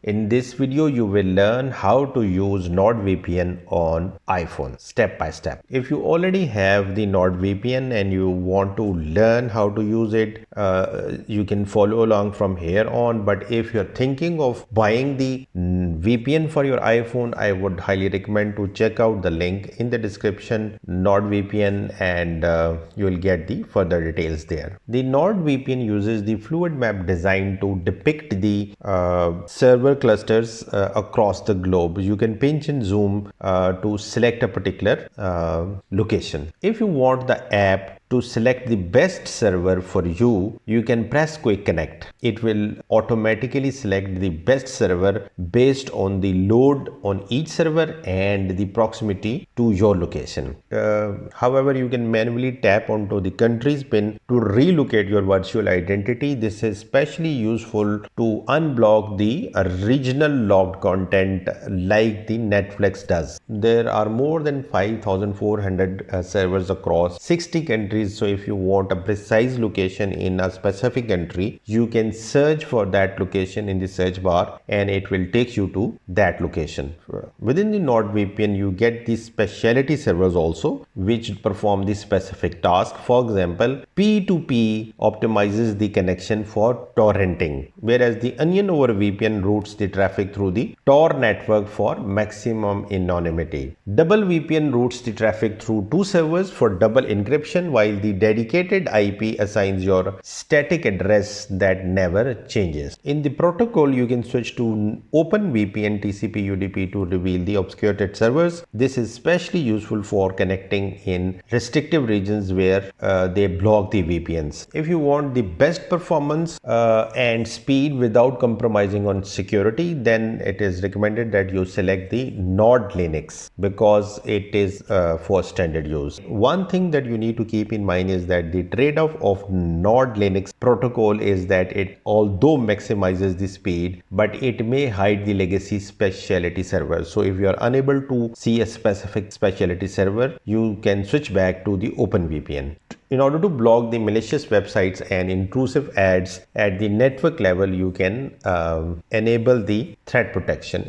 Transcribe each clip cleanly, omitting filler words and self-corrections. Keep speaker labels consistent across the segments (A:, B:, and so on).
A: In this video, you will learn how to use NordVPN on iPhone step by step. If you already have the NordVPN and you want to learn how to use it, you can follow along from here on. But if you're thinking of buying the VPN for your iPhone, I would highly recommend to check out the link in the description, NordVPN, and you will get the further details there. The NordVPN uses the fluid map designed to depict the server clusters across the globe. You can pinch and zoom to select a particular location. If you want the app to select the best server for you, you can press quick connect. It will automatically select the best server based on the load on each server and the proximity to your location. However, you can manually tap onto the country's pin to relocate your virtual identity. This is especially useful to unblock the regional logged content like the Netflix does. There are more than 5,400 servers across 60 countries. So if you want a precise location in a specific country, you can search for that location in the search bar and it will take you to that location. Within the NordVPN, you get the specialty servers also, which perform the specific task. For example, P2P optimizes the connection for torrenting, whereas the Onion over VPN routes the traffic through the Tor network for maximum anonymity. Double VPN routes the traffic through two servers for double encryption, while the dedicated IP assigns your static address that never changes. In the protocol, you can switch to OpenVPN TCP UDP to reveal the obscured servers. This is especially useful for connecting in restrictive regions where they block the VPNs. If you want the best performance and speed without compromising on security, then it is recommended that you select the Nord Linux because it is for standard use. One thing that you need to keep in mind is that the trade-off of Nord Linux protocol is that it although maximizes the speed, but it may hide the legacy specialty servers. So if you are unable to see a specific specialty server, you can switch back to the OpenVPN. In order to block the malicious websites and intrusive ads at the network level, you can enable the threat protection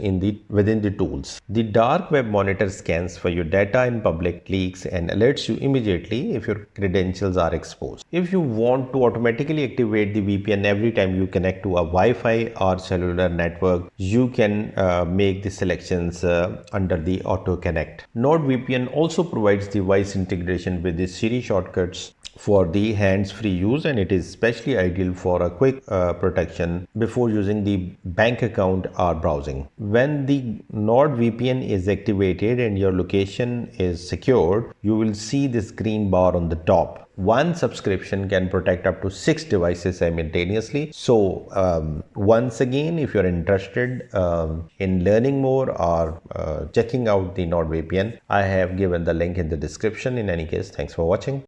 A: within the tools. The dark web monitor scans for your data and public leaks and alerts you immediately if your credentials are exposed. If you want to automatically activate the VPN every time you connect to a Wi-Fi or cellular network, you can make the selections under the auto connect. NordVPN also provides the voice integration with the Siri shortcuts for the hands-free use, and it is especially ideal for a quick protection before using the bank account or browsing. When the NordVPN is activated and your location is secured, you will see this green bar on the top. One subscription can protect up to 6 devices simultaneously. So once again, if you're interested in learning more or checking out the NordVPN, I have given the link in the description. In any case, thanks for watching.